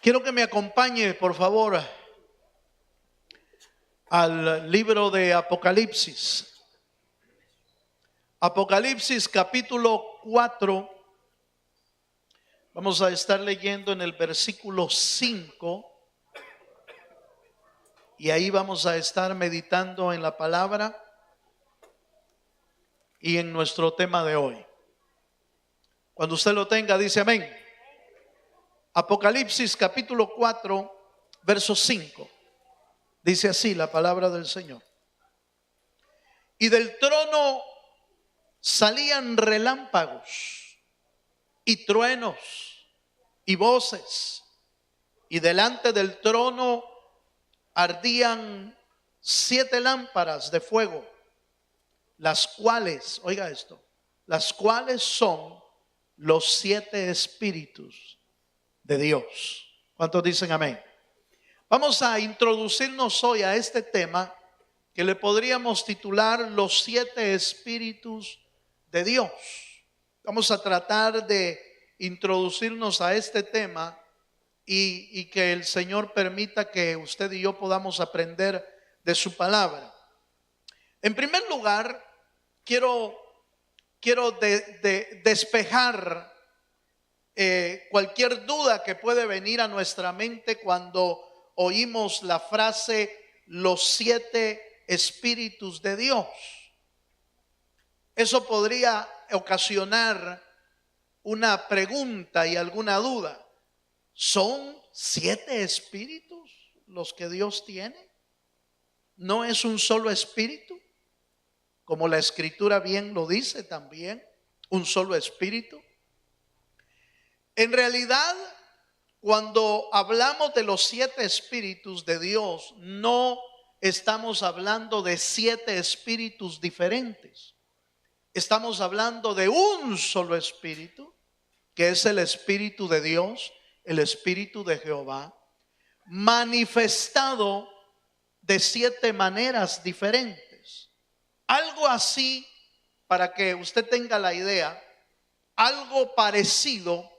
Quiero que me acompañe, por favor, al libro de Apocalipsis. Apocalipsis capítulo 4. Vamos a estar leyendo en el versículo 5. Y ahí vamos a estar meditando en la palabra y en nuestro tema de hoy. Cuando usted lo tenga, dice amén. Apocalipsis capítulo 4, verso 5. Dice así la palabra del Señor. Y del trono salían relámpagos y truenos y voces. Y delante del trono ardían 7 lámparas de fuego, las cuales, oiga esto, las cuales son los 7 espíritus de Dios. ¿Cuántos dicen amén? Vamos a introducirnos hoy a este tema que le podríamos titular los 7 espíritus de Dios. Vamos a tratar de introducirnos a este tema y que el Señor permita que usted y yo podamos aprender de su palabra. En primer lugar, quiero despejar cualquier duda que puede venir a nuestra mente cuando oímos la frase los 7 espíritus de Dios. Eso podría ocasionar una pregunta y alguna duda. ¿Son 7 espíritus los que Dios tiene? ¿No es un solo espíritu? Como la Escritura bien lo dice también, un solo espíritu. En realidad, cuando hablamos de los 7 espíritus de Dios, no estamos hablando de 7 espíritus diferentes. Estamos hablando de un solo espíritu, que es el Espíritu de Dios, el Espíritu de Jehová, manifestado de 7 maneras diferentes. Algo así, para que usted tenga la idea, algo parecido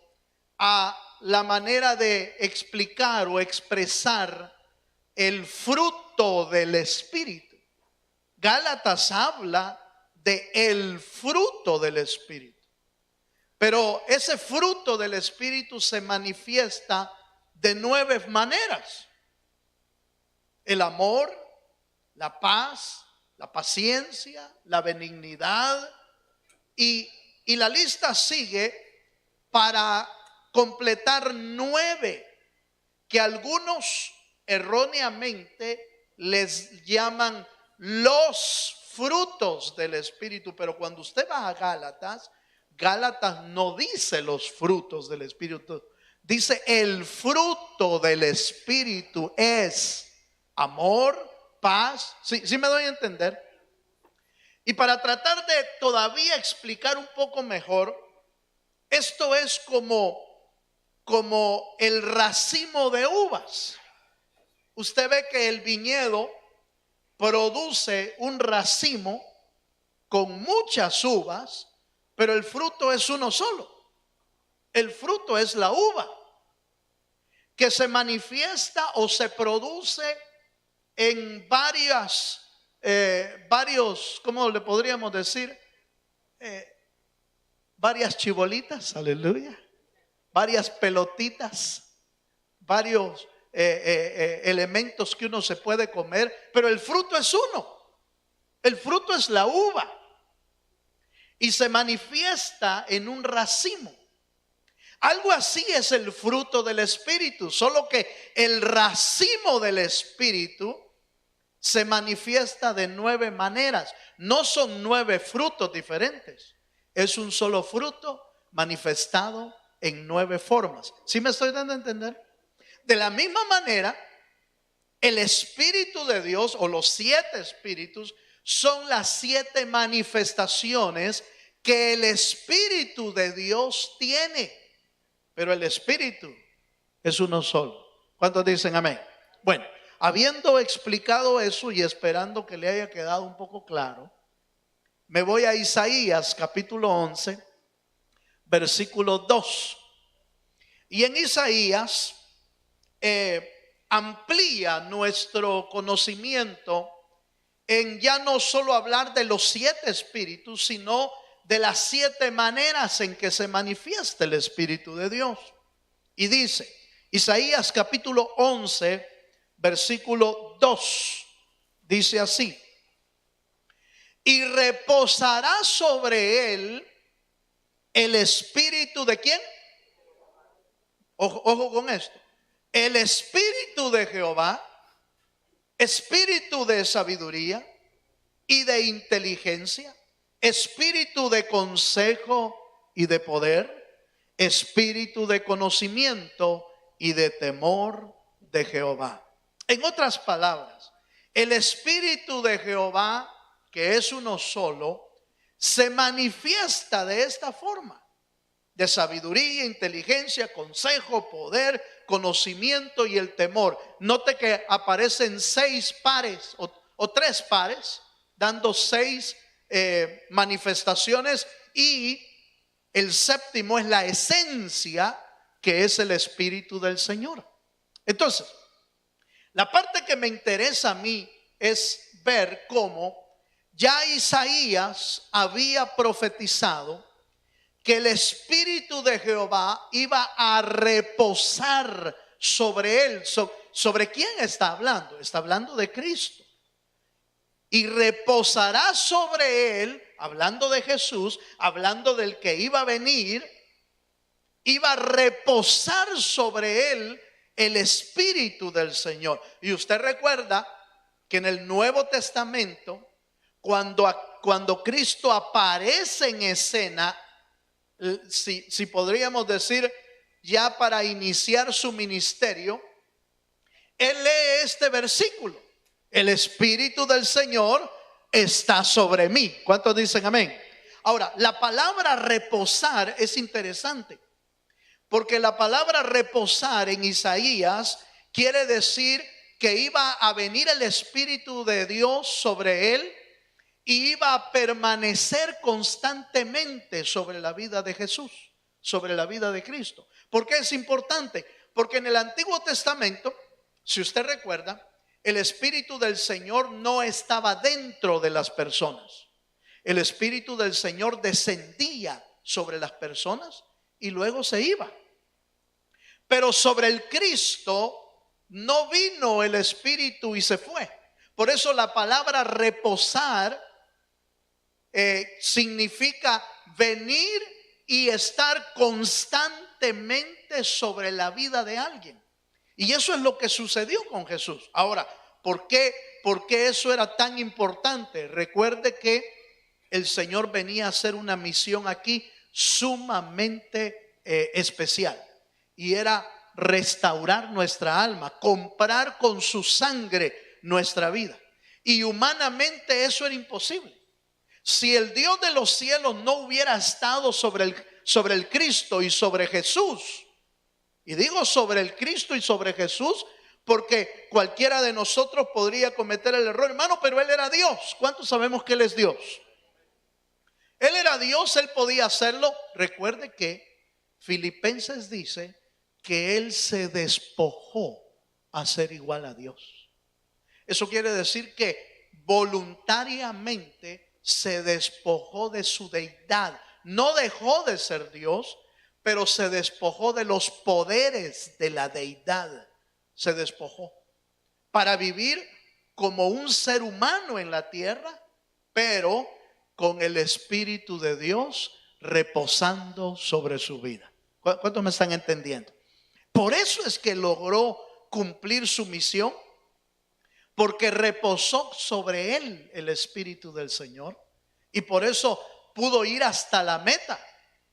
a la manera de explicar o expresar el fruto del Espíritu. Gálatas habla de el fruto del Espíritu. Pero ese fruto del Espíritu se manifiesta de 9 maneras. El amor, la paz, la paciencia, la benignidad y la lista sigue para completar 9 que algunos erróneamente les llaman los frutos del Espíritu. Pero cuando usted va a Gálatas no dice los frutos del Espíritu, dice el fruto del Espíritu es amor, paz. ¿Sí me doy a entender? Y para tratar de todavía explicar un poco mejor, esto es como el racimo de uvas. Usted ve que el viñedo produce un racimo con muchas uvas, pero el fruto es uno solo. El fruto es la uva, que se manifiesta o se produce en varios, ¿cómo le podríamos decir? Varias chibolitas, aleluya, varias pelotitas, varios elementos que uno se puede comer, pero el fruto es uno. El fruto es la uva y se manifiesta en un racimo. Algo así es el fruto del Espíritu, solo que el racimo del Espíritu se manifiesta de 9 maneras. No son 9 frutos diferentes, es un solo fruto manifestado en 9 formas. ¿Sí me estoy dando a entender? De la misma manera, el Espíritu de Dios o los 7 espíritus son las 7 manifestaciones que el Espíritu de Dios tiene. Pero el Espíritu es uno solo. ¿Cuántos dicen amén? Bueno, habiendo explicado eso y esperando que le haya quedado un poco claro, me voy a Isaías capítulo 11, versículo 2. Y en Isaías amplía nuestro conocimiento en ya no solo hablar de los 7 espíritus, sino de las 7 maneras en que se manifiesta el Espíritu de Dios. Y dice, Isaías capítulo 11, versículo 2, dice así: y reposará sobre él el Espíritu de ¿quién? Ojo con esto. El Espíritu de Jehová, Espíritu de sabiduría y de inteligencia, Espíritu de consejo y de poder, Espíritu de conocimiento y de temor de Jehová. En otras palabras, el Espíritu de Jehová, que es uno solo, se manifiesta de esta forma: de sabiduría, inteligencia, consejo, poder, conocimiento y el temor. Note que aparecen 6 pares o 3 pares, dando 6 manifestaciones, y el séptimo es la esencia, que es el Espíritu del Señor. Entonces, la parte que me interesa a mí es ver cómo ya Isaías había profetizado que el Espíritu de Jehová iba a reposar sobre él. ¿Sobre quién está hablando? Está hablando de Cristo. Y reposará sobre él, hablando de Jesús, hablando del que iba a venir, iba a reposar sobre él el Espíritu del Señor. Y usted recuerda que en el Nuevo Testamento, cuando Cristo aparece en escena, si podríamos decir ya para iniciar su ministerio, él lee este versículo: el Espíritu del Señor está sobre mí. ¿Cuántos dicen amén? Ahora, la palabra reposar es interesante, porque la palabra reposar en Isaías quiere decir que iba a venir el Espíritu de Dios sobre él y iba a permanecer constantemente sobre la vida de Jesús, sobre la vida de Cristo. ¿Por qué es importante? Porque en el Antiguo Testamento, si usted recuerda, el Espíritu del Señor no estaba dentro de las personas. El Espíritu del Señor descendía sobre las personas y luego se iba. Pero sobre el Cristo no vino el Espíritu y se fue. Por eso la palabra reposar significa venir y estar constantemente sobre la vida de alguien. Y eso es lo que sucedió con Jesús. Ahora, ¿por qué eso era tan importante? Recuerde que el Señor venía a hacer una misión aquí sumamente especial, y era restaurar nuestra alma, comprar con su sangre nuestra vida. Y humanamente eso era imposible. Si el Dios de los cielos no hubiera estado sobre el Cristo y sobre Jesús, y digo sobre el Cristo y sobre Jesús porque cualquiera de nosotros podría cometer el error, hermano, pero Él era Dios. ¿Cuántos sabemos que Él es Dios? Él era Dios, Él podía hacerlo. Recuerde que Filipenses dice que Él se despojó a ser igual a Dios. Eso quiere decir que voluntariamente se despojó de su deidad. No dejó de ser Dios, pero se despojó de los poderes de la deidad. Se despojó para vivir como un ser humano en la tierra, pero con el Espíritu de Dios reposando sobre su vida. ¿Cuántos me están entendiendo? Por eso es que logró cumplir su misión, porque reposó sobre él el Espíritu del Señor, y por eso pudo ir hasta la meta,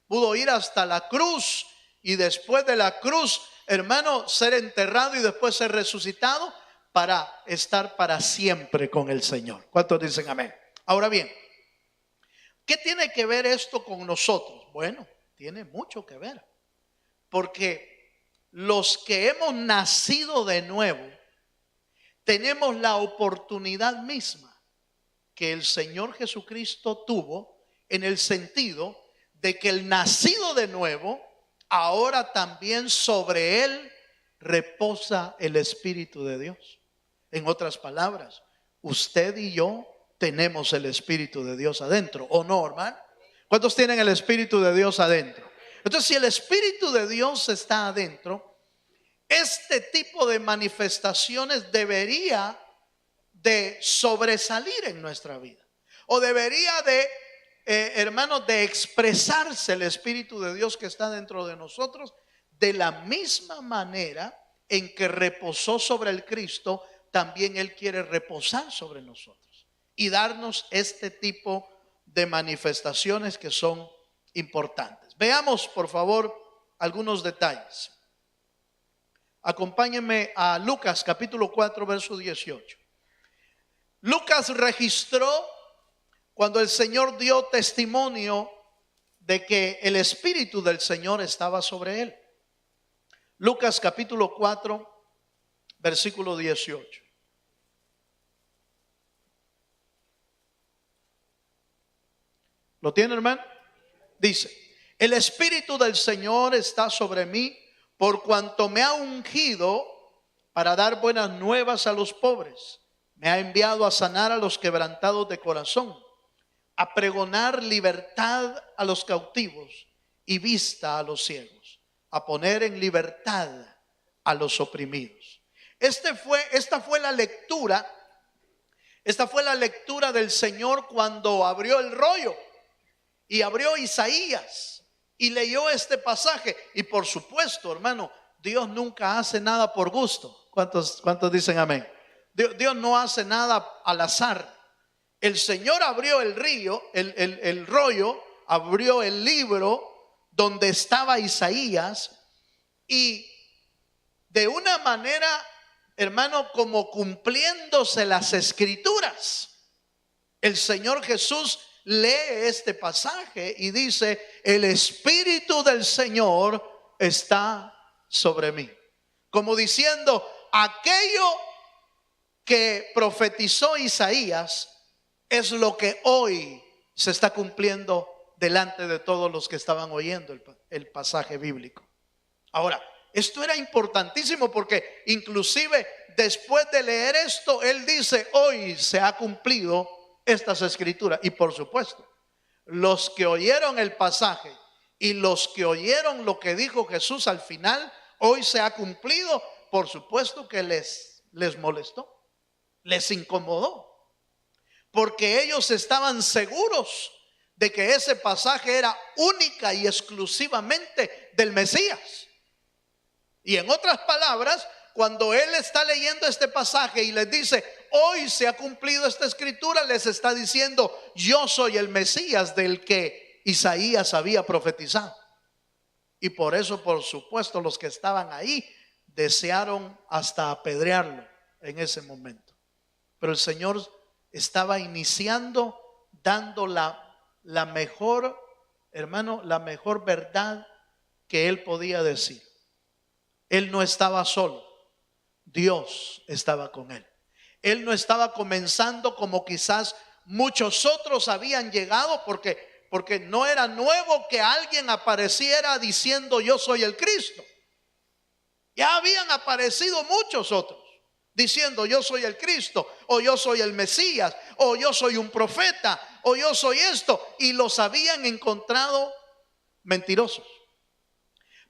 pudo ir hasta la cruz, y después de la cruz, hermano, ser enterrado y después ser resucitado para estar para siempre con el Señor. ¿Cuántos dicen amén? Ahora bien, ¿qué tiene que ver esto con nosotros? Bueno, tiene mucho que ver, porque los que hemos nacido de nuevo tenemos la oportunidad misma que el Señor Jesucristo tuvo, en el sentido de que el nacido de nuevo ahora también sobre él reposa el Espíritu de Dios. En otras palabras, usted y yo tenemos el Espíritu de Dios adentro, ¿o no, hermano? ¿Cuántos tienen el Espíritu de Dios adentro? Entonces, si el Espíritu de Dios está adentro, este tipo de manifestaciones debería de sobresalir en nuestra vida, o debería de, hermanos, de expresarse el Espíritu de Dios que está dentro de nosotros de la misma manera en que reposó sobre el Cristo. También Él quiere reposar sobre nosotros y darnos este tipo de manifestaciones que son importantes. Veamos, por favor, algunos detalles. Acompáñenme a Lucas capítulo 4, verso 18. Lucas registró cuando el Señor dio testimonio de que el Espíritu del Señor estaba sobre él. Lucas capítulo 4, versículo 18. ¿Lo tiene, hermano? Dice: el Espíritu del Señor está sobre mí, por cuanto me ha ungido para dar buenas nuevas a los pobres. Me ha enviado a sanar a los quebrantados de corazón, a pregonar libertad a los cautivos y vista a los ciegos, a poner en libertad a los oprimidos. Esta fue la lectura del Señor cuando abrió el rollo y abrió Isaías y leyó este pasaje. Y por supuesto, hermano, Dios nunca hace nada por gusto. ¿Cuántos dicen amén? Dios no hace nada al azar. El Señor abrió el rollo, abrió el libro donde estaba Isaías, y de una manera, hermano, como cumpliéndose las Escrituras, el Señor Jesús lee este pasaje y dice: el Espíritu del Señor está sobre mí. Como diciendo, aquello que profetizó Isaías es lo que hoy se está cumpliendo delante de todos los que estaban oyendo el pasaje bíblico. Ahora, esto era importantísimo porque inclusive después de leer esto, él dice: hoy se ha cumplido estas escrituras. Y por supuesto, los que oyeron el pasaje y los que oyeron lo que dijo Jesús al final, hoy se ha cumplido, por supuesto que les molestó, les incomodó, porque ellos estaban seguros de que ese pasaje era única y exclusivamente del Mesías. Y en otras palabras, cuando él está leyendo este pasaje y les dice: hoy se ha cumplido esta escritura, les está diciendo: yo soy el Mesías del que Isaías había profetizado. Y por eso, por supuesto, los que estaban ahí desearon hasta apedrearlo en ese momento. Pero el Señor estaba iniciando, dando la mejor, hermano, la mejor verdad que él podía decir. Él no estaba solo, Dios estaba con él. Él no estaba comenzando como quizás muchos otros habían llegado, porque no era nuevo que alguien apareciera diciendo: yo soy el Cristo. Ya habían aparecido muchos otros diciendo: yo soy el Cristo, o yo soy el Mesías, o yo soy un profeta, o yo soy esto, y los habían encontrado mentirosos.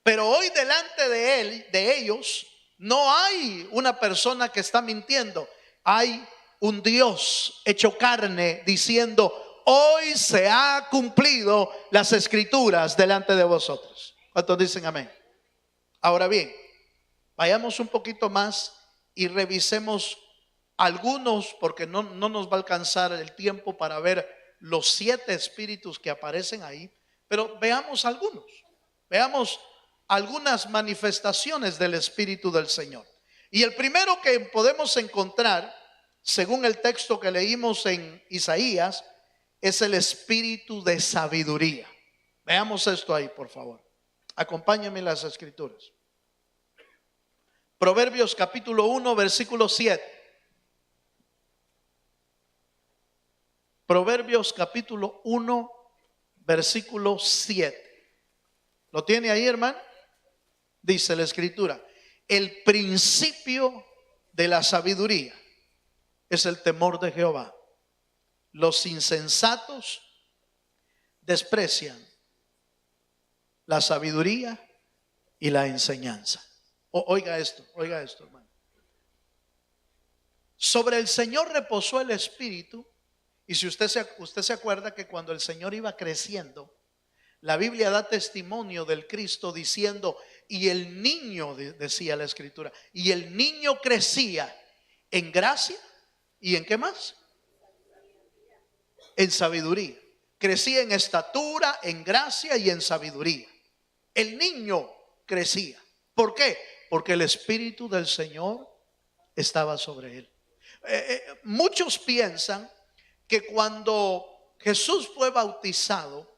Pero hoy delante de ellos, no hay una persona que está mintiendo. Hay un Dios hecho carne diciendo: hoy se ha cumplido las escrituras delante de vosotros. ¿Cuántos dicen amén? Ahora bien, vayamos un poquito más y revisemos algunos, porque no nos va a alcanzar el tiempo para ver los 7 espíritus que aparecen ahí. Pero veamos algunos. Veamos algunas manifestaciones del Espíritu del Señor. Y el primero que podemos encontrar, según el texto que leímos en Isaías, es el espíritu de sabiduría. Veamos esto ahí, por favor. Acompáñenme en las escrituras. Proverbios capítulo 1, versículo 7. Proverbios capítulo 1, versículo 7. ¿Lo tiene ahí, hermano? Dice la escritura: el principio de la sabiduría es el temor de Jehová. Los insensatos desprecian la sabiduría y la enseñanza. Oiga esto, hermano. Sobre el Señor reposó el Espíritu. Y si usted se acuerda que cuando el Señor iba creciendo, la Biblia da testimonio del Cristo diciendo, y el niño, decía la Escritura, y el niño crecía en gracia y en ¿qué más? En sabiduría. Crecía en estatura, en gracia y en sabiduría. El niño crecía. ¿Por qué? Porque el Espíritu del Señor estaba sobre él. Muchos piensan que cuando Jesús fue bautizado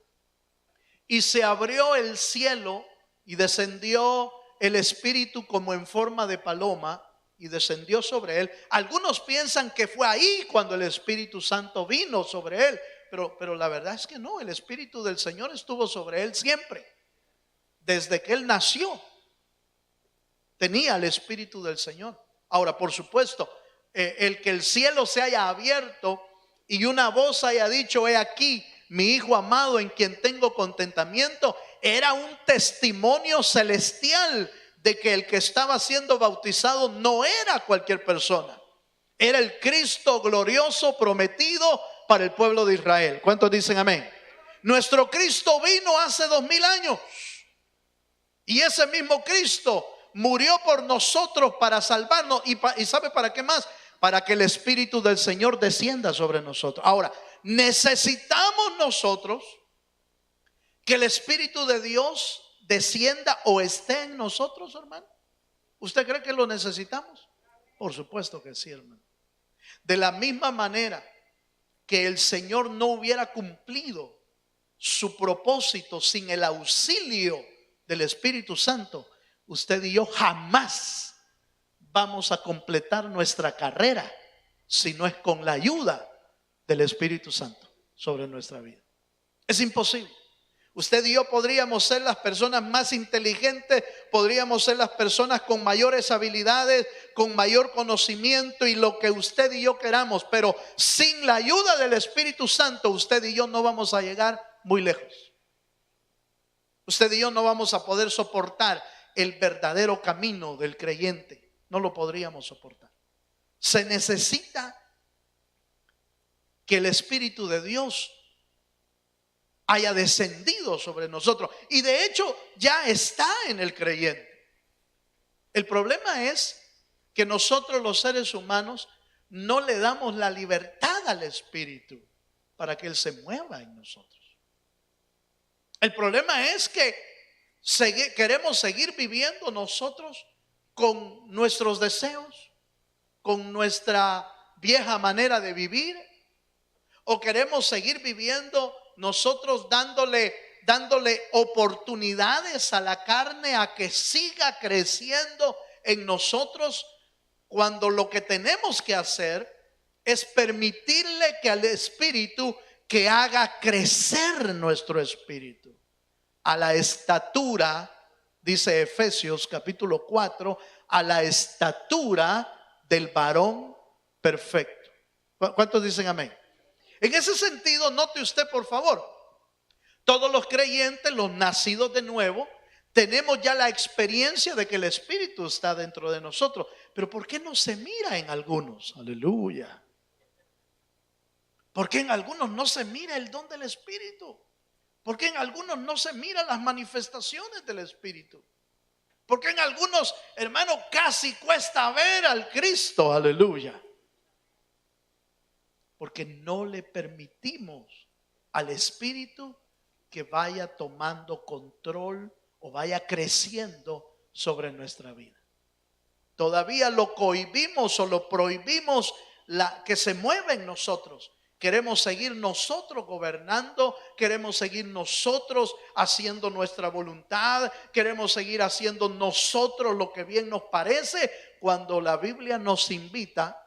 y se abrió el cielo y descendió el Espíritu como en forma de paloma y descendió sobre él, algunos piensan que fue ahí cuando el Espíritu Santo vino sobre él, pero la verdad es que no, el Espíritu del Señor estuvo sobre él siempre. Desde que él nació tenía el Espíritu del Señor. Ahora, por supuesto, el que el cielo se haya abierto y una voz haya dicho, he aquí mi Hijo amado en quien tengo contentamiento, era un testimonio celestial de que el que estaba siendo bautizado no era cualquier persona, era el Cristo glorioso prometido para el pueblo de Israel. ¿Cuántos dicen amén? Nuestro Cristo vino hace 2000 años y ese mismo Cristo murió por nosotros para salvarnos. ¿Y sabe para qué más? Para que el Espíritu del Señor descienda sobre nosotros. Ahora, necesitamos nosotros que el Espíritu de Dios descienda o esté en nosotros, hermano. ¿Usted cree que lo necesitamos? Por supuesto que sí, hermano. De la misma manera que el Señor no hubiera cumplido su propósito sin el auxilio del Espíritu Santo, usted y yo jamás vamos a completar nuestra carrera si no es con la ayuda del Espíritu Santo sobre nuestra vida. Es imposible. Usted y yo podríamos ser las personas más inteligentes, podríamos ser las personas con mayores habilidades, con mayor conocimiento y lo que usted y yo queramos, pero sin la ayuda del Espíritu Santo, usted y yo no vamos a llegar muy lejos. Usted y yo no vamos a poder soportar el verdadero camino del creyente. No lo podríamos soportar. Se necesita que el Espíritu de Dios haya descendido sobre nosotros. Y de hecho ya está en el creyente. El problema es que nosotros los seres humanos no le damos la libertad al Espíritu para que Él se mueva en nosotros. El problema es que queremos seguir viviendo nosotros con nuestros deseos, con nuestra vieja manera de vivir, o queremos seguir viviendo nosotros dándole oportunidades a la carne a que siga creciendo en nosotros, cuando lo que tenemos que hacer es permitirle que al Espíritu que haga crecer nuestro espíritu a la estatura, dice Efesios capítulo 4, a la estatura del varón perfecto. ¿Cuántos dicen amén? En ese sentido, note usted por favor, todos los creyentes, los nacidos de nuevo, tenemos ya la experiencia de que el Espíritu está dentro de nosotros. Pero ¿por qué no se mira en algunos? Aleluya. ¿Por qué en algunos no se mira el don del Espíritu? ¿Por qué en algunos no se mira las manifestaciones del Espíritu? ¿Por qué en algunos, hermano, casi cuesta ver al Cristo? Aleluya. Porque no le permitimos al Espíritu que vaya tomando control o vaya creciendo sobre nuestra vida. Todavía lo cohibimos o lo prohibimos que se mueva en nosotros. Queremos seguir nosotros gobernando, queremos seguir nosotros haciendo nuestra voluntad, queremos seguir haciendo nosotros lo que bien nos parece, cuando la Biblia nos invita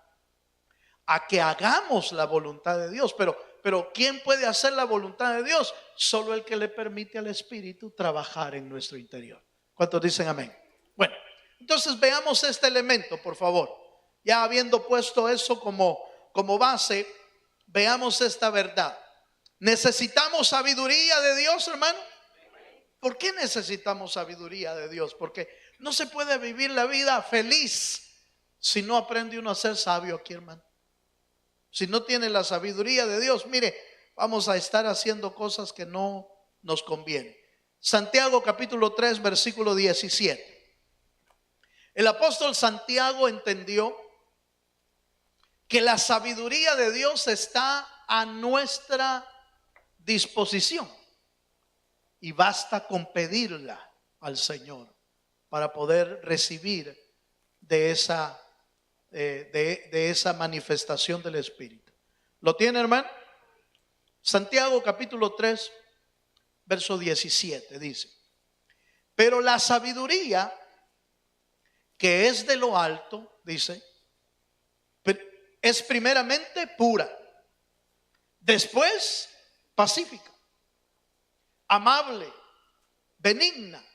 a que hagamos la voluntad de Dios. Pero ¿quién puede hacer la voluntad de Dios? Solo el que le permite al Espíritu trabajar en nuestro interior. ¿Cuántos dicen amén? Bueno, Entonces veamos este elemento, por favor. Ya habiendo puesto eso como base, veamos esta verdad. ¿Necesitamos sabiduría de Dios, hermano? ¿Por qué necesitamos sabiduría de Dios? Porque no se puede vivir la vida feliz si no aprende uno a ser sabio aquí, hermano. Si no tiene la sabiduría de Dios, mire, vamos a estar haciendo cosas que no nos convienen. Santiago capítulo 3, versículo 17. El apóstol Santiago entendió que la sabiduría de Dios está a nuestra disposición y basta con pedirla al Señor para poder recibir de esa manifestación del Espíritu. ¿Lo tiene, hermano? Santiago capítulo 3, verso 17 dice: pero la sabiduría que es de lo alto, dice, es primeramente pura, después pacífica, amable, benigna,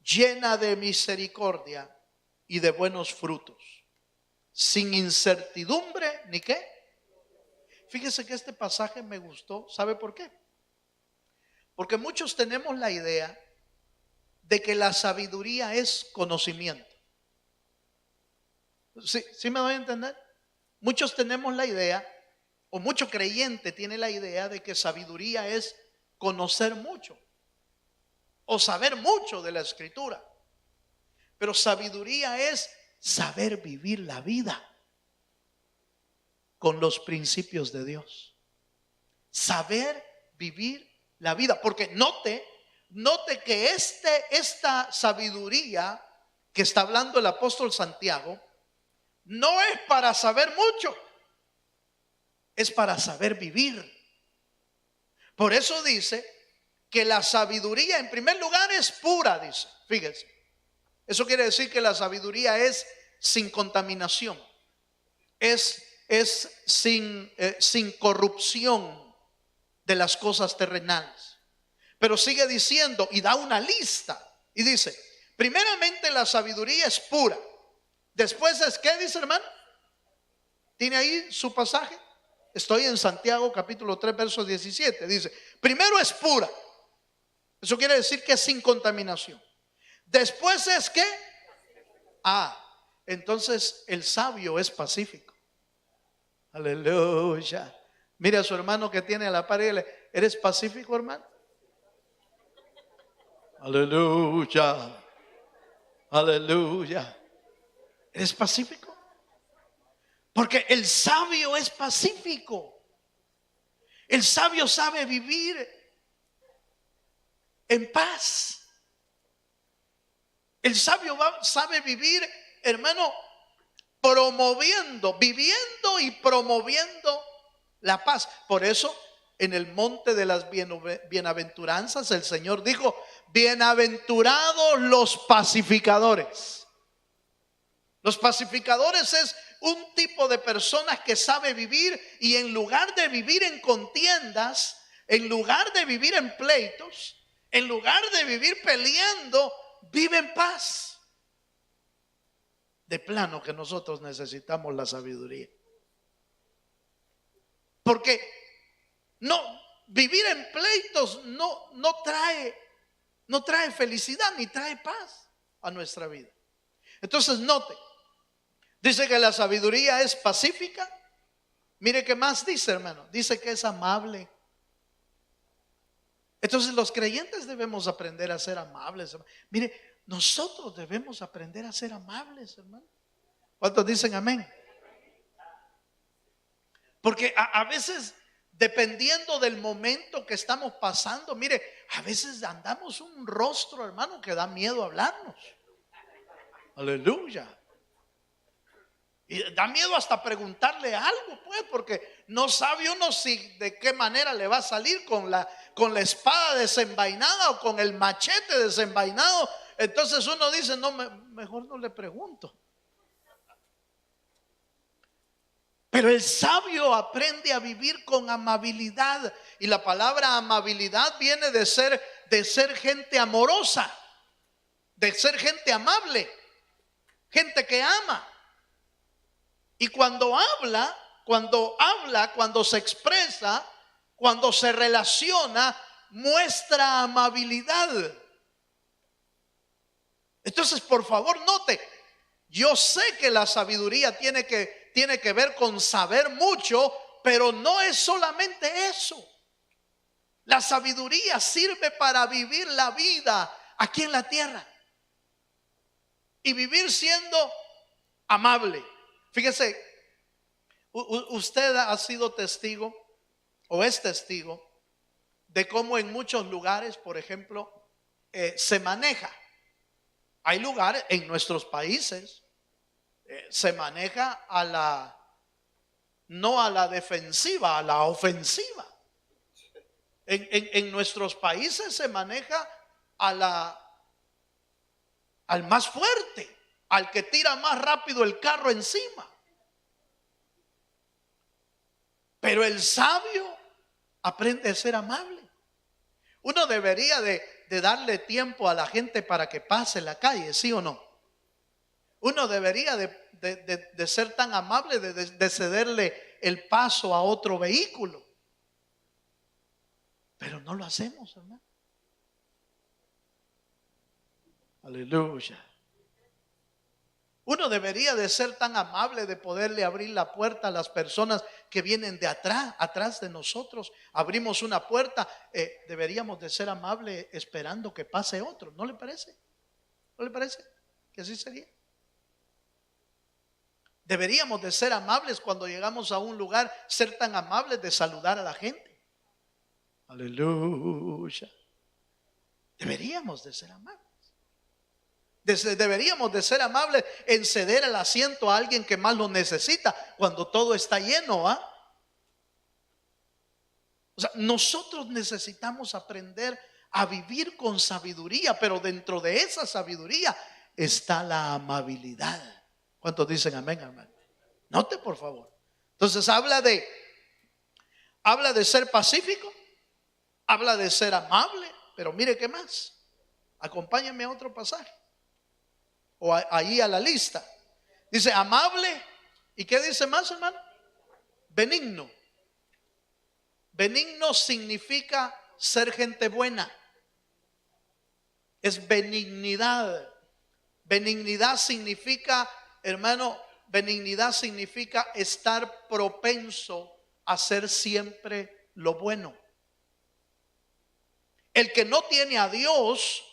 llena de misericordia y de buenos frutos, sin incertidumbre ni qué. Fíjese que este pasaje me gustó. ¿Sabe por qué? Porque muchos tenemos la idea de que la sabiduría es conocimiento. ¿Sí me doy a entender? Muchos tenemos la idea, o mucho creyente tiene la idea de que sabiduría es conocer mucho o saber mucho de la Escritura. Pero sabiduría es saber vivir la vida con los principios de Dios. Saber vivir la vida. Porque note que esta sabiduría que está hablando el apóstol Santiago no es para saber mucho, es para saber vivir. Por eso dice que la sabiduría en primer lugar es pura, dice. Fíjense, eso quiere decir que la sabiduría es sin contaminación, es sin corrupción de las cosas terrenales. Pero sigue diciendo y da una lista y dice: primeramente la sabiduría es pura. Después es ¿qué dice, hermano? ¿Tiene ahí su pasaje? Estoy en Santiago capítulo 3 verso 17. Dice: primero es pura. Eso quiere decir que es sin contaminación. Después es ¿qué? Entonces el sabio es pacífico. Aleluya. Mire a su hermano que tiene a la par y dile: ¿eres pacífico, hermano? Aleluya. Aleluya. ¿Eres pacífico? Porque el sabio es pacífico. El sabio sabe vivir en paz. El sabio sabe vivir, hermano, viviendo y promoviendo la paz. Por eso en el monte de las bienaventuranzas el Señor dijo: bienaventurados los pacificadores. Los pacificadores es un tipo de personas que sabe vivir y en lugar de vivir en contiendas, en lugar de vivir en pleitos, en lugar de vivir peleando, vive en paz. De plano que nosotros necesitamos la sabiduría. Porque vivir en pleitos no trae felicidad ni trae paz a nuestra vida. Entonces note, dice que la sabiduría es pacífica. Mire qué más dice, hermano. Dice que es amable. Entonces los creyentes debemos aprender a ser amables. Mire, nosotros debemos aprender a ser amables, hermano. ¿Cuántos dicen amén? Porque a veces, dependiendo del momento que estamos pasando, mire, a veces andamos un rostro, hermano, que da miedo hablarnos. Aleluya. Y da miedo hasta preguntarle algo, pues, porque no sabe uno de qué manera le va a salir con la espada desenvainada o con el machete desenvainado. Entonces uno dice: no, mejor no le pregunto. Pero el sabio aprende a vivir con amabilidad. Y la palabra amabilidad viene de ser gente amorosa, de ser gente amable. gente que ama. Y cuando se expresa, cuando se relaciona, muestra amabilidad. Entonces, por favor, note, yo sé que la sabiduría tiene que ver con saber mucho, pero no es solamente eso. La sabiduría sirve para vivir la vida aquí en la tierra y vivir siendo amable. Fíjese, usted ha sido testigo o es testigo de cómo en muchos lugares, por ejemplo, se maneja. Hay lugares en nuestros países, se maneja no a la defensiva, a la ofensiva. En nuestros países se maneja al más fuerte, al que tira más rápido el carro encima. Pero el sabio aprende a ser amable. Uno debería de darle tiempo a la gente para que pase la calle, ¿sí o no? Uno debería de ser tan amable de cederle el paso a otro vehículo. Pero no lo hacemos, hermano. Aleluya. Uno debería de ser tan amable de poderle abrir la puerta a las personas que vienen de atrás de nosotros. Abrimos una puerta, deberíamos de ser amables esperando que pase otro. ¿No le parece? ¿No le parece que así sería? Deberíamos de ser amables cuando llegamos a un lugar, ser tan amables de saludar a la gente. Aleluya. Deberíamos de ser amables. Deberíamos de ser amables en ceder el asiento a alguien que más lo necesita cuando todo está lleno, O sea, nosotros necesitamos aprender a vivir con sabiduría, pero dentro de esa sabiduría está la amabilidad. ¿Cuántos dicen amén, hermano? Note, por favor. Entonces habla de ser pacífico, habla de ser amable, pero mire qué más. Acompáñenme a otro pasaje. O ahí a la lista. Dice amable. ¿Y qué dice más, hermano? Benigno. Benigno significa ser gente buena. Es benignidad. Benignidad significa, hermano, benignidad significa estar propenso a hacer siempre lo bueno. El que no tiene a Dios,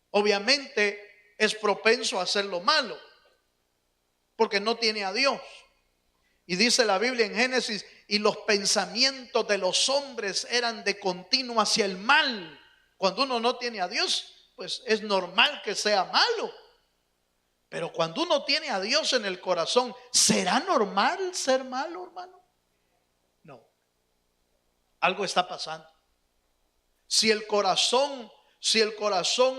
obviamente, es propenso a hacer lo malo, porque no tiene a Dios. Y dice la Biblia en Génesis, y los pensamientos de los hombres eran de continuo hacia el mal. Cuando uno no tiene a Dios, pues es normal que sea malo. Pero cuando uno tiene a Dios en el corazón, ¿será normal ser malo, hermano? No. Algo está pasando. Si el corazón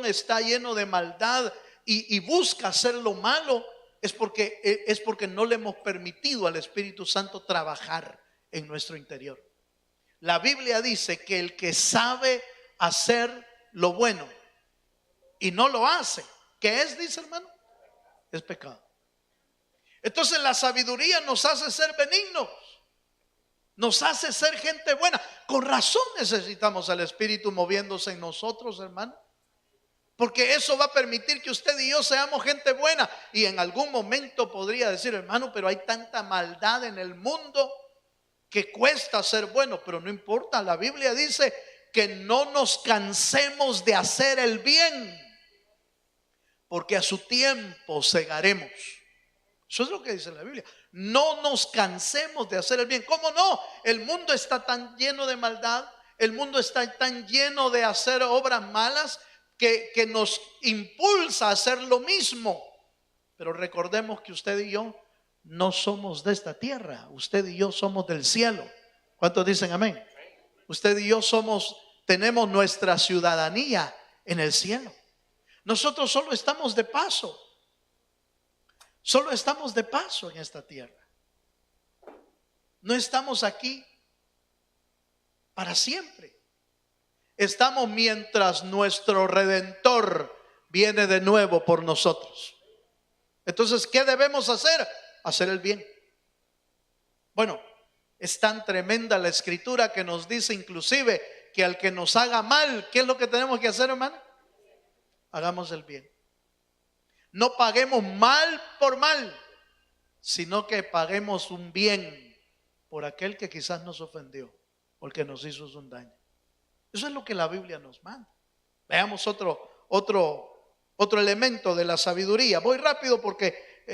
está lleno de maldad y busca hacer lo malo, es porque no le hemos permitido al Espíritu Santo trabajar en nuestro interior. La Biblia dice que el que sabe hacer lo bueno y no lo hace, ¿qué es? Dice, hermano, es pecado. Entonces la sabiduría nos hace ser benignos, nos hace ser gente buena. Con razón necesitamos al Espíritu moviéndose en nosotros, hermano, porque eso va a permitir que usted y yo seamos gente buena. Y en algún momento podría decir, hermano, pero hay tanta maldad en el mundo que cuesta ser bueno. Pero no importa, la Biblia dice que no nos cansemos de hacer el bien, porque a su tiempo segaremos. Eso es lo que dice la Biblia. No nos cansemos de hacer el bien. ¿Cómo no? El mundo está tan lleno de maldad, el mundo está tan lleno de hacer obras malas que nos impulsa a hacer lo mismo. Pero recordemos que usted y yo no somos de esta tierra. Usted y yo somos del cielo. ¿Cuántos dicen amén? Usted y yo tenemos nuestra ciudadanía en el cielo. Nosotros solo estamos de paso. Solo estamos de paso en esta tierra. No estamos aquí para siempre. Estamos mientras nuestro Redentor viene de nuevo por nosotros. Entonces, ¿qué debemos hacer? Hacer el bien. Bueno, es tan tremenda la escritura que nos dice inclusive que al que nos haga mal, ¿qué es lo que tenemos que hacer, hermano? Hagamos el bien. No paguemos mal por mal, sino que paguemos un bien por aquel que quizás nos ofendió, porque nos hizo un daño. Eso es lo que la Biblia nos manda. Veamos otro elemento de la sabiduría. Voy rápido porque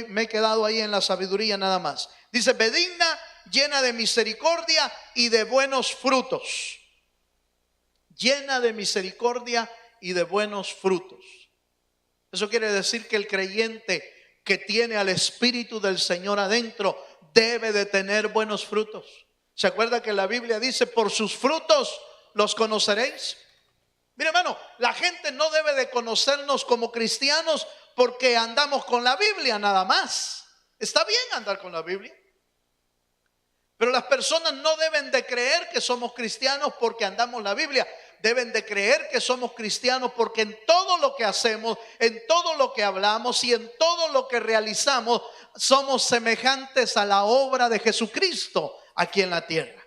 me he quedado ahí en la sabiduría nada más. Dice, benigna, llena de misericordia y de buenos frutos. Llena de misericordia y de buenos frutos. Eso quiere decir que el creyente que tiene al Espíritu del Señor adentro debe de tener buenos frutos. ¿Se acuerda que la Biblia dice, por sus frutos los conoceréis? Mira, hermano, la gente no debe de conocernos como cristianos porque andamos con la Biblia nada más. Está bien andar con la Biblia, pero las personas no deben de creer que somos cristianos porque andamos la Biblia. Deben de creer que somos cristianos porque en todo lo que hacemos, en todo lo que hablamos y en todo lo que realizamos, somos semejantes a la obra de Jesucristo aquí en la tierra.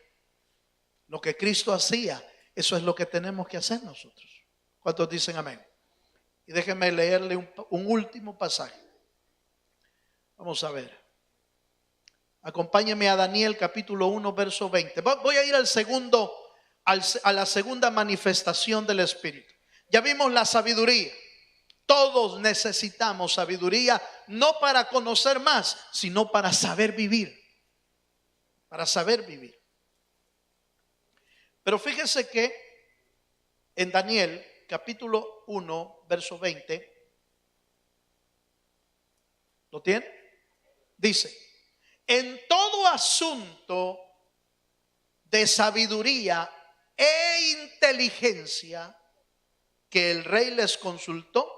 Lo que Cristo hacía, eso es lo que tenemos que hacer nosotros. ¿Cuántos dicen amén? Y déjenme leerle un último pasaje. Vamos a ver. Acompáñeme a Daniel capítulo 1 verso 20. Voy a ir a la segunda manifestación del Espíritu. Ya vimos la sabiduría. Todos necesitamos sabiduría, no para conocer más, sino para saber vivir. Para saber vivir. Pero fíjese que en Daniel capítulo 1 verso 20, ¿lo tiene? Dice, en todo asunto de sabiduría e inteligencia que el rey les consultó,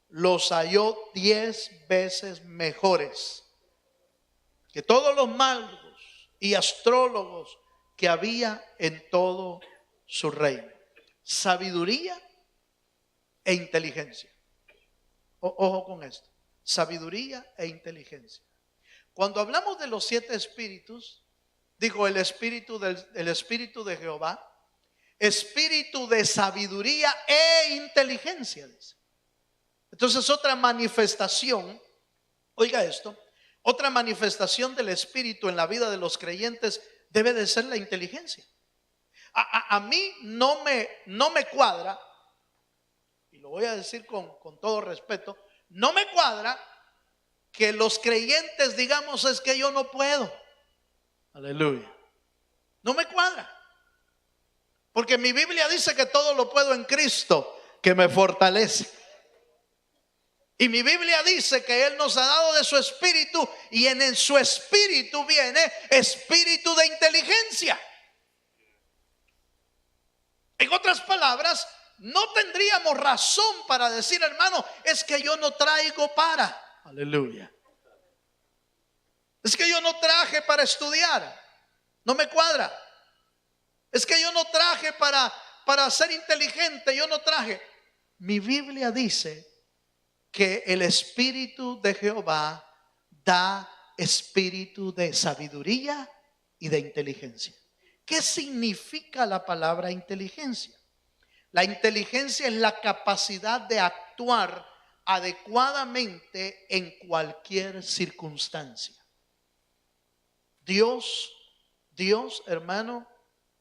los halló 10 veces mejores que todos los magos y astrólogos que había en todo su reino. Sabiduría e inteligencia. Ojo con esto. Sabiduría e inteligencia. Cuando hablamos de los 7 espíritus, digo el espíritu de Jehová, espíritu de sabiduría e inteligencia, dice. Entonces otra manifestación, oiga esto, otra manifestación del espíritu en la vida de los creyentes debe de ser la inteligencia. A mí no me cuadra, y lo voy a decir con todo respeto, no me cuadra que los creyentes digamos es que yo no puedo. Aleluya. No me cuadra. Porque mi Biblia dice que todo lo puedo en Cristo que me fortalece. Y mi Biblia dice que Él nos ha dado de su espíritu y en su espíritu viene espíritu de inteligencia. En otras palabras, no tendríamos razón para decir, hermano, es que yo no traigo para. Aleluya. Es que yo no traje para estudiar. No me cuadra. Es que yo no traje para ser inteligente. Yo no traje. Mi Biblia dice que el Espíritu de Jehová da espíritu de sabiduría y de inteligencia. ¿Qué significa la palabra inteligencia? La inteligencia es la capacidad de actuar adecuadamente en cualquier circunstancia. Dios, hermano,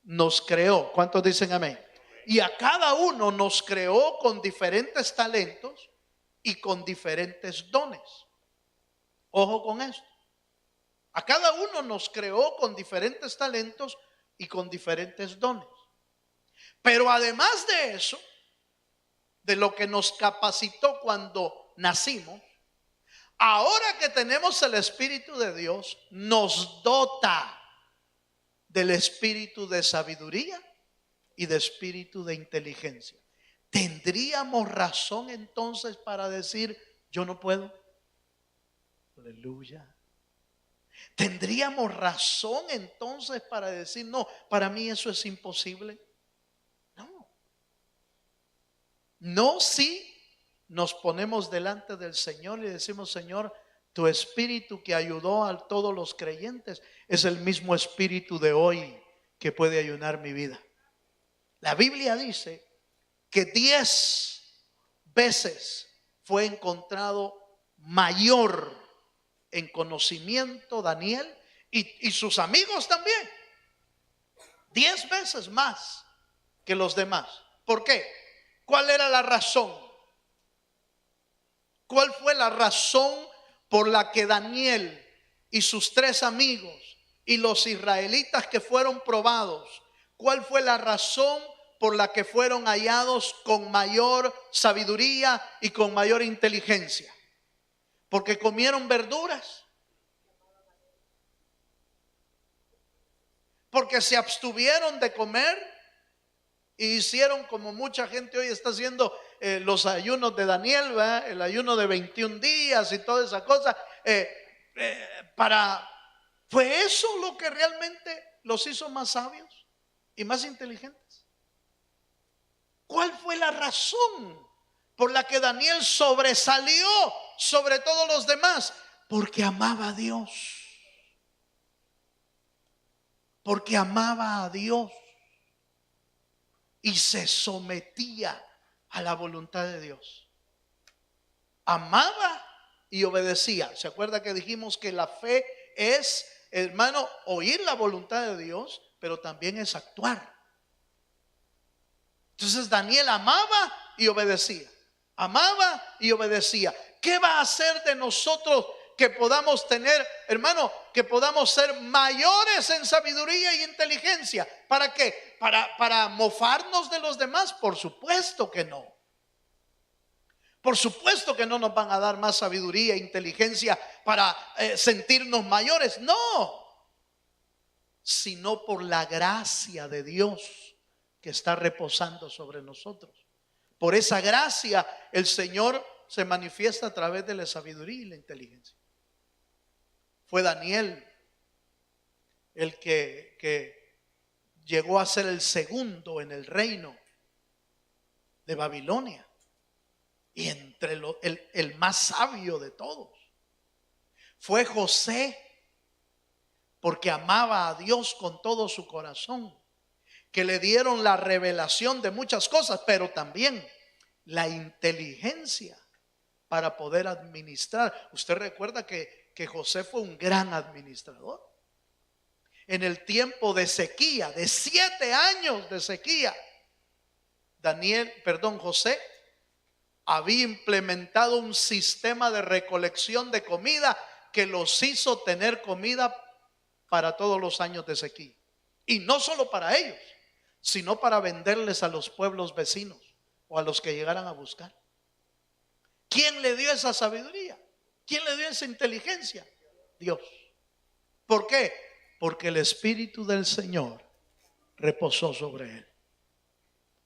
nos creó. ¿Cuántos dicen amén? Y a cada uno nos creó con diferentes talentos y con diferentes dones. Ojo con esto. A cada uno nos creó con diferentes talentos y con diferentes dones. Pero además de eso, de lo que nos capacitó cuando nacimos, ahora que tenemos el Espíritu de Dios, nos dota del espíritu de sabiduría y de espíritu de inteligencia. ¿Tendríamos razón entonces para decir yo no puedo? Aleluya. ¿Tendríamos razón entonces para decir no, para mí eso es imposible? No. No, sí, nos ponemos delante del Señor y decimos: Señor, tu espíritu que ayudó a todos los creyentes es el mismo espíritu de hoy que puede ayudar mi vida. La Biblia dice que 10 veces fue encontrado mayor en conocimiento Daniel y sus amigos también. 10 veces más que los demás. ¿Por qué? ¿Cuál era la razón? ¿Cuál fue la razón por la que Daniel y sus 3 amigos y los israelitas que fueron probados, cuál fue la razón por la que fueron hallados con mayor sabiduría y con mayor inteligencia? Porque comieron verduras, porque se abstuvieron de comer y hicieron como mucha gente hoy está haciendo los ayunos de Daniel, ¿verdad? El ayuno de 21 días y toda esa cosa. ¿Fue eso lo que realmente los hizo más sabios y más inteligentes? ¿Cuál fue la razón por la que Daniel sobresalió sobre todos los demás? Porque amaba a Dios. Porque amaba a Dios y se sometía a la voluntad de Dios. Amaba y obedecía. ¿Se acuerda que dijimos que la fe es, hermano, oír la voluntad de Dios, pero también es actuar? Entonces Daniel amaba y obedecía. Amaba y obedecía. ¿Qué va a hacer de nosotros que podamos tener, hermano, que podamos ser mayores en sabiduría y inteligencia? ¿Para qué? ¿Para mofarnos de los demás? Por supuesto que no. Por supuesto que no nos van a dar más sabiduría e inteligencia para sentirnos mayores. No. Sino por la gracia de Dios que está reposando sobre nosotros. Por esa gracia el Señor se manifiesta a través de la sabiduría y la inteligencia. Fue Daniel el que llegó a ser el segundo en el reino de Babilonia y entre el más sabio de todos. Fue José, porque amaba a Dios con todo su corazón, que le dieron la revelación de muchas cosas, pero también la inteligencia para poder administrar. Usted recuerda que José fue un gran administrador. En el tiempo de sequía, de 7 años de sequía, José había implementado un sistema de recolección de comida que los hizo tener comida para todos los años de sequía. Y no solo para ellos, sino para venderles a los pueblos vecinos o a los que llegaran a buscar. ¿Quién le dio esa sabiduría? ¿Quién le dio esa inteligencia? Dios. ¿Por qué? Porque el Espíritu del Señor reposó sobre él.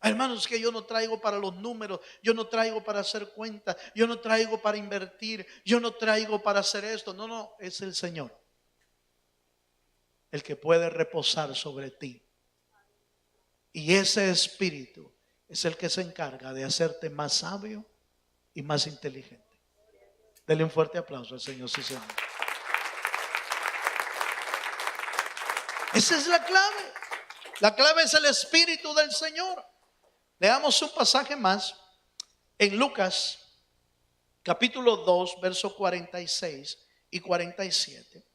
Hermanos, que yo no traigo para los números, yo no traigo para hacer cuentas, yo no traigo para invertir, yo no traigo para hacer esto. No, es el Señor el que puede reposar sobre ti. Y ese Espíritu es el que se encarga de hacerte más sabio y más inteligente. Dele un fuerte aplauso al Señor, sí, Señor. Esa es la clave. La clave es el Espíritu del Señor. Leamos un pasaje más en Lucas capítulo 2 versos 46 y 47.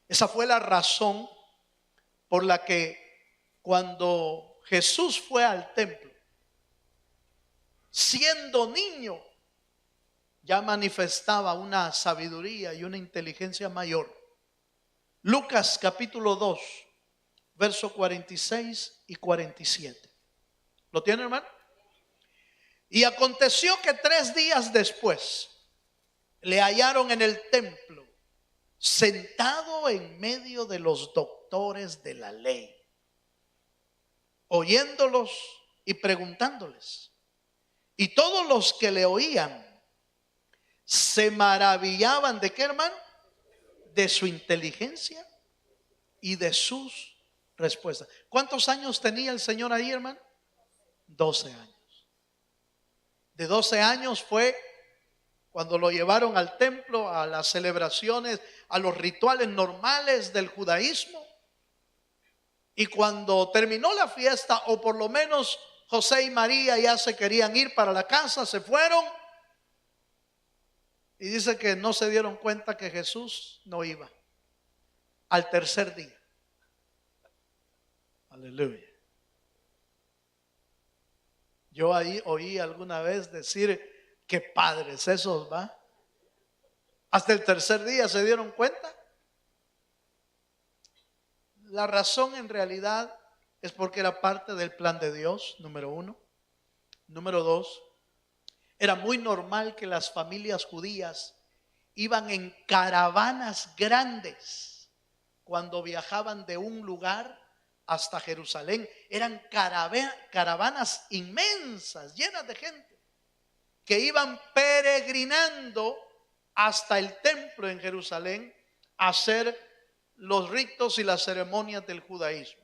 Esa fue la razón por la que cuando Jesús fue al templo, siendo niño, ya manifestaba una sabiduría y una inteligencia mayor. Lucas capítulo 2 versos 46 y 47. ¿Lo tiene, hermano? Y aconteció que 3 días después le hallaron en el templo, sentado en medio de los doctores de la ley, oyéndolos y preguntándoles. Y todos los que le oían se maravillaban de qué, hermano, de su inteligencia y de sus respuestas. ¿Cuántos años tenía el Señor ahí, hermano? 12 años. De 12 años fue cuando lo llevaron al templo, a las celebraciones, a los rituales normales del judaísmo. Y cuando terminó la fiesta, o por lo menos José y María ya se querían ir para la casa, se fueron. Y dice que no se dieron cuenta que Jesús no iba al tercer día. Aleluya. Yo ahí oí alguna vez decir que padres esos, ¿va? Hasta el tercer día se dieron cuenta. La razón en realidad es porque era parte del plan de Dios, número uno. Número dos, era muy normal que las familias judías iban en caravanas grandes cuando viajaban de un lugar hasta Jerusalén. Eran caravanas inmensas, llenas de gente, que iban peregrinando hasta el templo en Jerusalén a hacer los ritos y las ceremonias del judaísmo.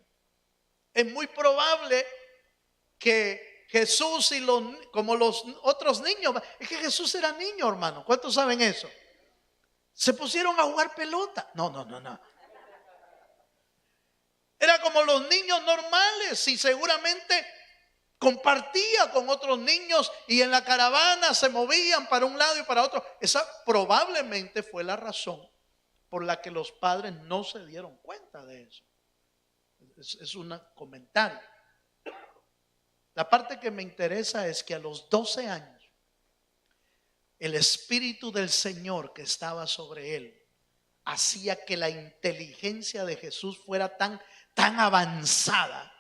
Es muy probable que Jesús y como los otros niños, es que Jesús era niño, hermano. ¿Cuántos saben eso? Se pusieron a jugar pelota. No. Era como los niños normales y seguramente compartía con otros niños y en la caravana se movían para un lado y para otro. Esa probablemente fue la razón por la que los padres no se dieron cuenta de eso. Es un comentario. La parte que me interesa es que a los 12 años el Espíritu del Señor que estaba sobre él hacía que la inteligencia de Jesús fuera tan avanzada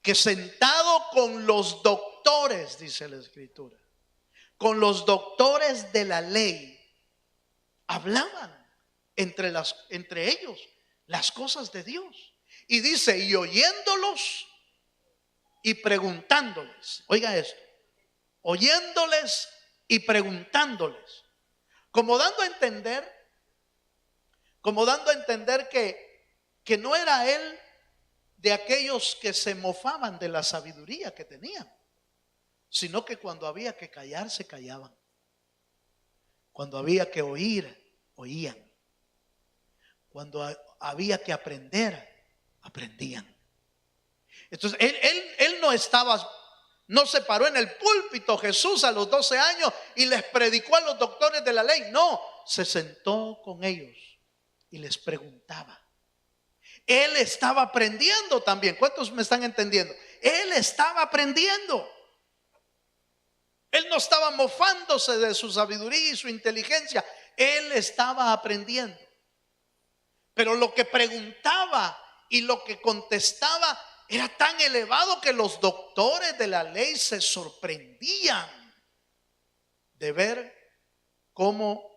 que sentado con los doctores, dice la Escritura, con los doctores de la ley, hablaban entre ellos las cosas de Dios. Y dice, y oyéndolos y preguntándoles, oiga esto, oyéndoles y preguntándoles, como dando a entender que no era él de aquellos que se mofaban de la sabiduría que tenían, sino que cuando había que callar, se callaban. Cuando había que oír, oían. Cuando había que aprender, aprendían. Entonces, él no se paró en el púlpito Jesús a los 12 años y les predicó a los doctores de la ley. No, se sentó con ellos y les preguntaba. Él estaba aprendiendo también. ¿Cuántos me están entendiendo? Él estaba aprendiendo. Él no estaba mofándose de su sabiduría y su inteligencia. Él estaba aprendiendo. Pero lo que preguntaba y lo que contestaba era tan elevado que los doctores de la ley se sorprendían de ver cómo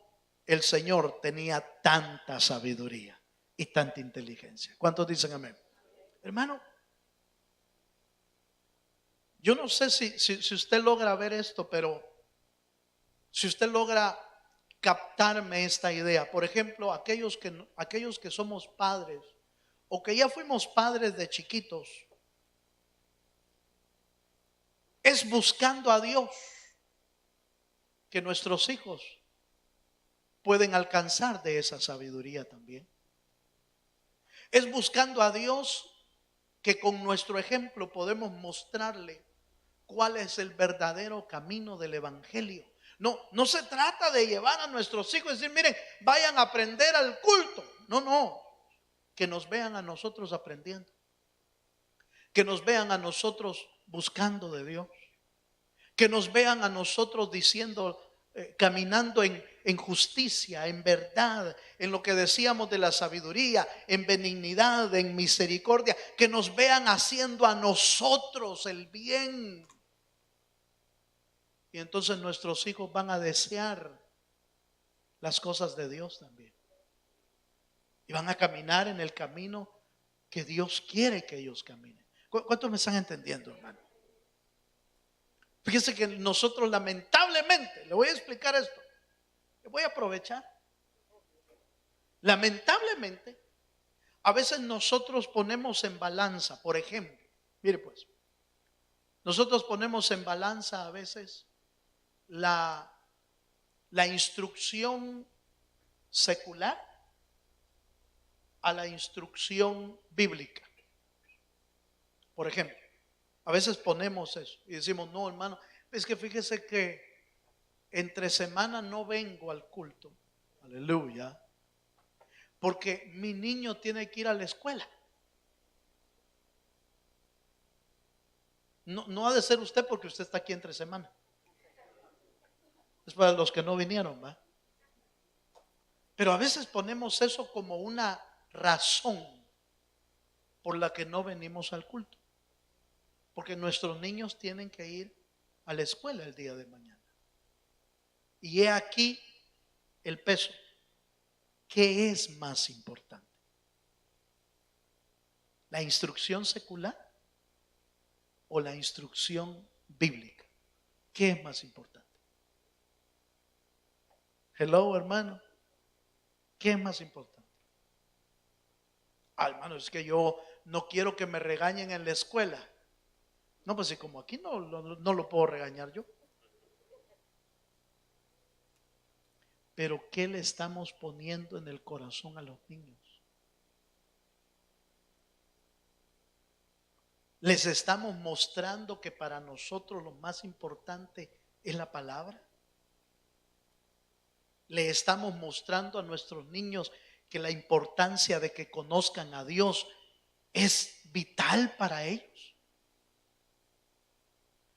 el Señor tenía tanta sabiduría y tanta inteligencia. ¿Cuántos dicen amén? Hermano, yo no sé si usted logra ver esto, pero si usted logra captarme esta idea. Por ejemplo, aquellos que somos padres o que ya fuimos padres de chiquitos, es buscando a Dios que nuestros hijos pueden alcanzar de esa sabiduría también. Es buscando a Dios que con nuestro ejemplo podemos mostrarle cuál es el verdadero camino del evangelio. No se trata de llevar a nuestros hijos y decir, miren, vayan a aprender al culto. No, que nos vean a nosotros aprendiendo, que nos vean a nosotros buscando de Dios, que nos vean a nosotros diciendo, caminando en justicia, en verdad, en lo que decíamos de la sabiduría, en benignidad, en misericordia, que nos vean haciendo a nosotros el bien. Y entonces nuestros hijos van a desear las cosas de Dios también. Y van a caminar en el camino que Dios quiere que ellos caminen. ¿Cuántos me están entendiendo, hermano? Fíjense que nosotros lamentablemente, le voy a explicar esto, le voy a aprovechar. Lamentablemente, a veces nosotros ponemos en balanza, por ejemplo, mire pues, Nosotros ponemos en balanza a veces la instrucción secular a la instrucción bíblica. Por ejemplo, a veces ponemos eso y decimos, no, hermano, es que fíjese que entre semana no vengo al culto. Aleluya. Porque mi niño tiene que ir a la escuela. No ha de ser usted porque usted está aquí entre semana. Es para los que no vinieron, ¿va? Pero a veces ponemos eso como una razón por la que no venimos al culto. Porque nuestros niños tienen que ir a la escuela el día de mañana. Y he aquí el peso. ¿Qué es más importante? ¿La instrucción secular o la instrucción bíblica? ¿Qué es más importante? Hello, hermano. ¿Qué es más importante? Ah, hermano, es que yo no quiero que me regañen en la escuela. No, pues si como aquí no lo puedo regañar yo. Pero ¿qué le estamos poniendo en el corazón a los niños? ¿Les estamos mostrando que para nosotros lo más importante es la palabra? ¿Le estamos mostrando a nuestros niños que la importancia de que conozcan a Dios es vital para ellos?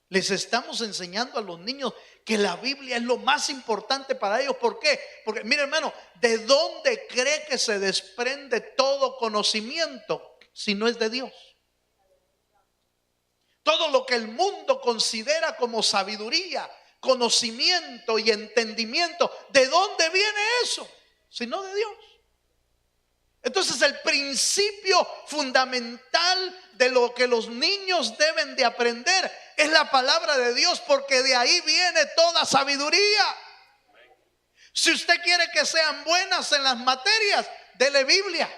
Les estamos enseñando a los niños que la Biblia es lo más importante para ellos. ¿Por qué? Porque mire, hermano, ¿de dónde cree que se desprende todo conocimiento si no es de Dios? Todo lo que el mundo considera como sabiduría, conocimiento y entendimiento, ¿de dónde viene eso? Si no de Dios. Entonces el principio fundamental de lo que los niños deben de aprender es la palabra de Dios, porque de ahí viene toda sabiduría. Si usted quiere que sean buenas en las materias, dele Biblia.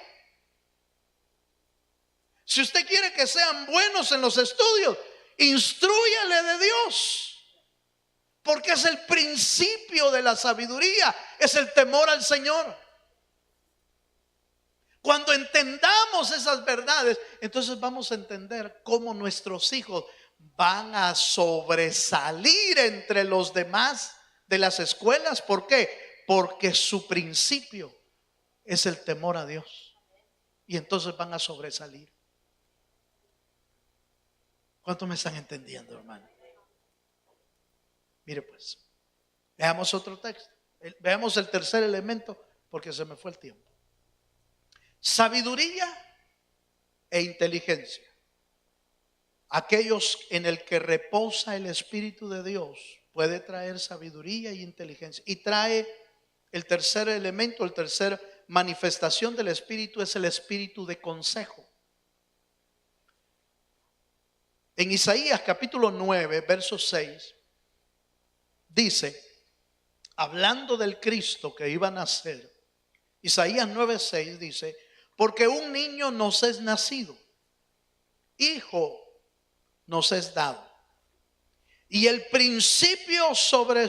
Si usted quiere que sean buenos en los estudios, instrúyale de Dios, porque es el principio de la sabiduría, es el temor al Señor. Cuando entendamos esas verdades, entonces vamos a entender cómo nuestros hijos van a sobresalir entre los demás de las escuelas. ¿Por qué? Porque su principio es el temor a Dios. Y entonces van a sobresalir. ¿Cuántos me están entendiendo, hermano? Mire pues, veamos otro texto. Veamos el tercer elemento, porque se me fue el tiempo. Sabiduría e inteligencia. Aquellos en el que reposa el Espíritu de Dios puede traer sabiduría e inteligencia. Y trae el tercer elemento, el tercer manifestación del Espíritu es el espíritu de consejo. En Isaías capítulo 9, verso 6, dice, hablando del Cristo que iba a nacer, Isaías 9:6 dice, porque un niño nos es nacido, hijo nos es dado, y el principio sobre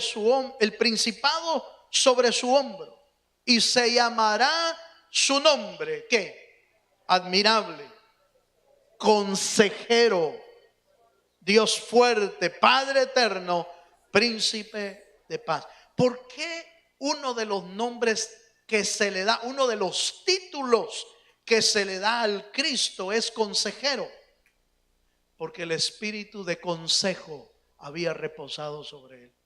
el principado sobre su hombro, y se llamará su nombre, ¿qué? Admirable, consejero, Dios fuerte, Padre eterno, príncipe de paz. ¿Por qué uno de los nombres que se le da, uno de los títulos que se le da al Cristo es consejero? Porque el espíritu de consejo había reposado sobre él.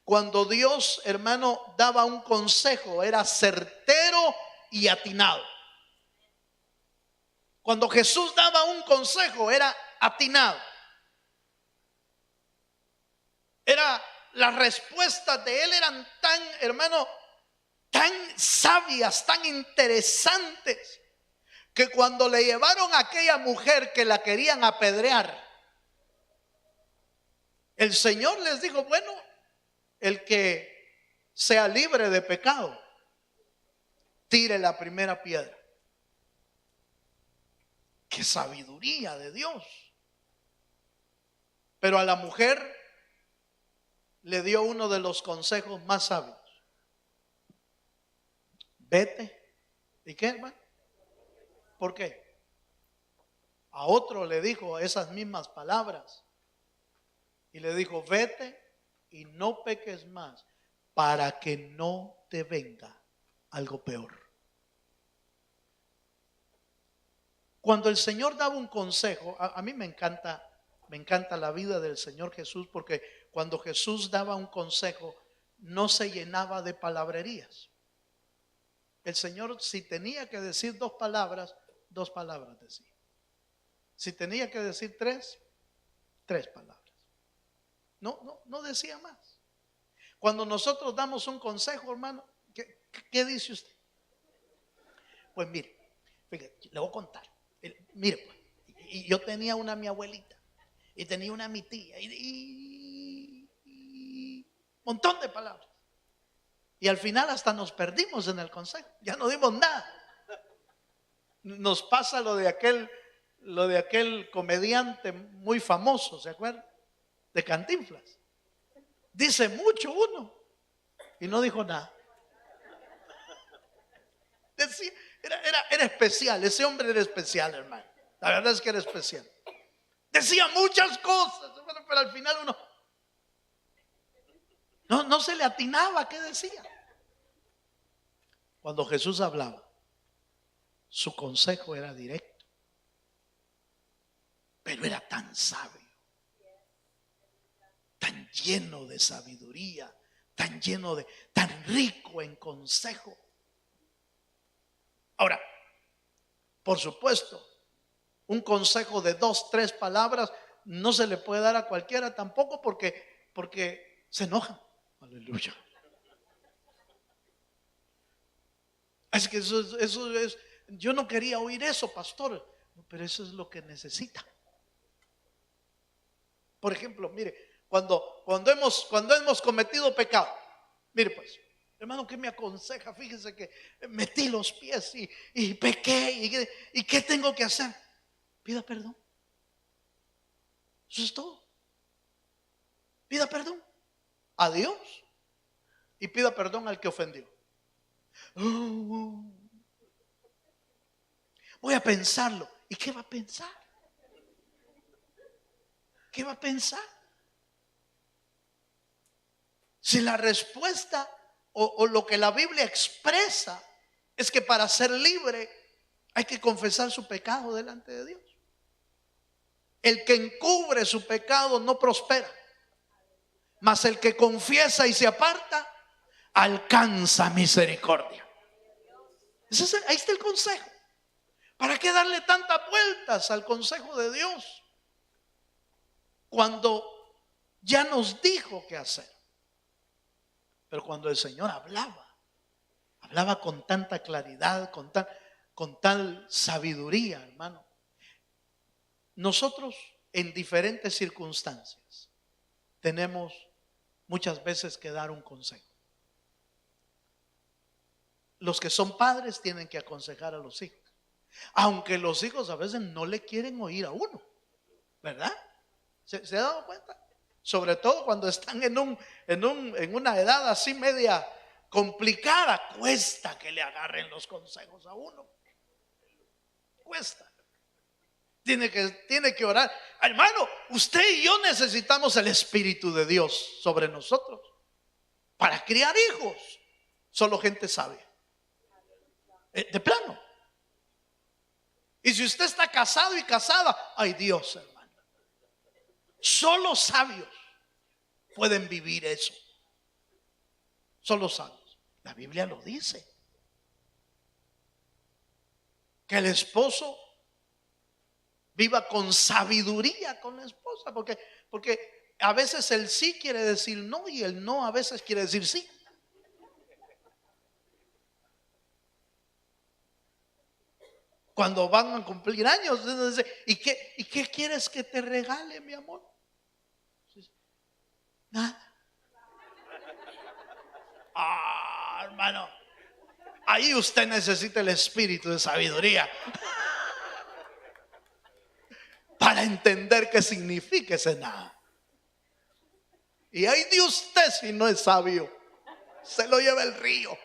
Cuando Dios, hermano, daba un consejo, era certero y atinado. Cuando Jesús daba un consejo, era atinado. Las respuestas de él eran tan, hermano, tan sabias, tan interesantes, que cuando le llevaron a aquella mujer que la querían apedrear, el Señor les dijo, bueno, el que sea libre de pecado, tire la primera piedra. ¡Qué sabiduría de Dios! Pero a la mujer le dio uno de los consejos más sabios. Vete. ¿Y qué, hermano? ¿Por qué? A otro le dijo esas mismas palabras. Y le dijo, vete y no peques más, para que no te venga algo peor. Cuando el Señor daba un consejo, a mí me encanta la vida del Señor Jesús, porque cuando Jesús daba un consejo, no se llenaba de palabrerías. El Señor, si tenía que decir dos palabras decía. Si tenía que decir tres palabras. No decía más. Cuando nosotros damos un consejo, hermano, ¿qué dice usted? Pues mire, fíjate, le voy a contar. Mire, pues, y yo tenía mi abuelita, y tenía mi tía, y montón de palabras. Y al final hasta nos perdimos en el consejo, ya no dimos nada. Nos pasa lo de aquel comediante muy famoso, ¿se acuerdan? De Cantinflas. Dice mucho uno y no dijo nada. Decía, era especial, ese hombre era especial, hermano. La verdad es que era especial. Decía muchas cosas, pero al final uno no se le atinaba qué decía. Cuando Jesús hablaba, su consejo era directo, pero era tan sabio, tan lleno de sabiduría, tan rico en consejo. Ahora, por supuesto, un consejo de 2, 3 palabras no se le puede dar a cualquiera tampoco, porque se enojan. Aleluya. Es que eso es, yo no quería oír eso, pastor, pero eso es lo que necesita. Por ejemplo, mire, cuando hemos cometido pecado, mire pues, hermano, ¿qué me aconseja? Fíjese que metí los pies y pequé, y ¿qué tengo que hacer? Pida perdón. Eso es todo. Pida perdón a Dios y pida perdón al que ofendió. Voy a pensarlo. ¿Y qué va a pensar? ¿Qué va a pensar? Si la respuesta o lo que la Biblia expresa es que para ser libre hay que confesar su pecado delante de Dios. El que encubre su pecado no prospera, mas el que confiesa y se aparta alcanza misericordia. Ahí está el consejo. ¿Para qué darle tantas vueltas al consejo de Dios cuando ya nos dijo qué hacer? Pero cuando el Señor hablaba con tanta claridad, con tal sabiduría, hermano. Nosotros en diferentes circunstancias tenemos muchas veces que dar un consejo. Los que son padres tienen que aconsejar a los hijos, aunque los hijos a veces no le quieren oír a uno, ¿verdad? ¿Se ha dado cuenta? Sobre todo cuando están en una edad así media complicada, cuesta que le agarren los consejos a uno. Cuesta. Tiene que orar. Hermano, usted y yo necesitamos el Espíritu de Dios sobre nosotros para criar hijos. Solo gente sabia. De plano. Y si usted está casado y casada, ay Dios, hermano. Solo sabios pueden vivir eso. Solo sabios. La Biblia lo dice. Que el esposo viva con sabiduría con la esposa, porque a veces el sí quiere decir no y el no a veces quiere decir sí. Cuando van a cumplir años, ¿y qué quieres que te regale, mi amor? Nada. Hermano, ahí usted necesita el espíritu de sabiduría para entender qué significa ese nada. Y ay de usted si no es sabio, se lo lleva el río.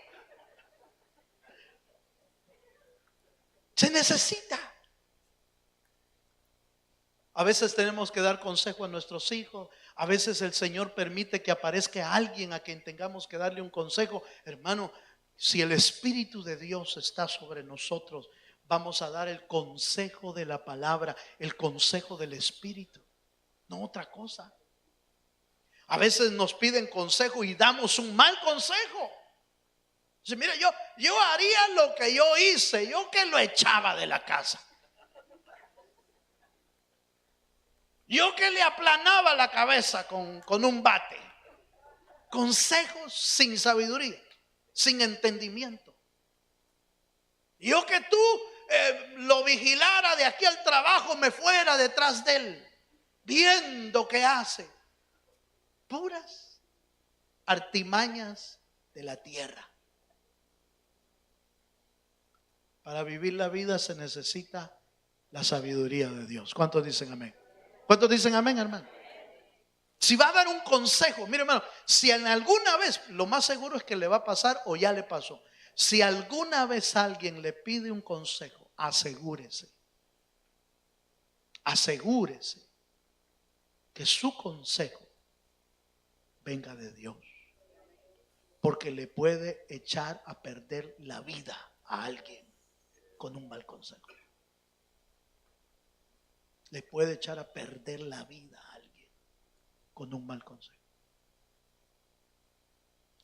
Se necesita. A veces tenemos que dar consejo a nuestros hijos. A veces el Señor permite que aparezca alguien a quien tengamos que darle un consejo. Hermano, si el Espíritu de Dios está sobre nosotros, vamos a dar el consejo de la palabra, el consejo del Espíritu, no otra cosa. A veces nos piden consejo y damos un mal consejo. Dice, mira, yo haría lo que yo hice, yo que lo echaba de la casa. Yo que le aplanaba la cabeza con un bate. Consejos sin sabiduría, sin entendimiento. Yo que tú lo vigilara de aquí al trabajo, me fuera detrás de él, viendo qué hace. Puras artimañas de la tierra. Para vivir la vida se necesita la sabiduría de Dios. ¿Cuántos dicen amén? ¿Cuántos dicen amén, hermano? Si va a dar un consejo, mire, hermano, si en alguna vez, lo más seguro es que le va a pasar o ya le pasó. Si alguna vez alguien le pide un consejo, asegúrese que su consejo venga de Dios, porque le puede echar a perder la vida a alguien con un mal consejo. Le puede echar a perder la vida a alguien con un mal consejo.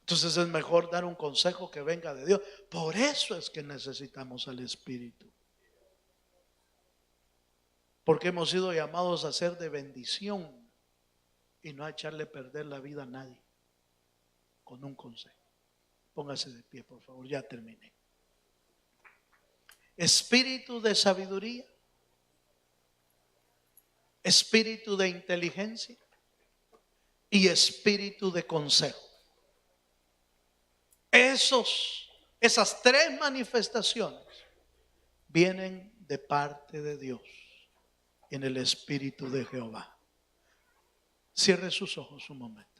Entonces es mejor dar un consejo que venga de Dios. Por eso es que necesitamos al Espíritu. Porque hemos sido llamados a ser de bendición y no a echarle a perder la vida a nadie con un consejo. Póngase de pie, por favor, ya terminé. Espíritu de sabiduría, espíritu de inteligencia y espíritu de consejo. Esas tres manifestaciones vienen de parte de Dios en el Espíritu de Jehová. Cierre sus ojos un momento.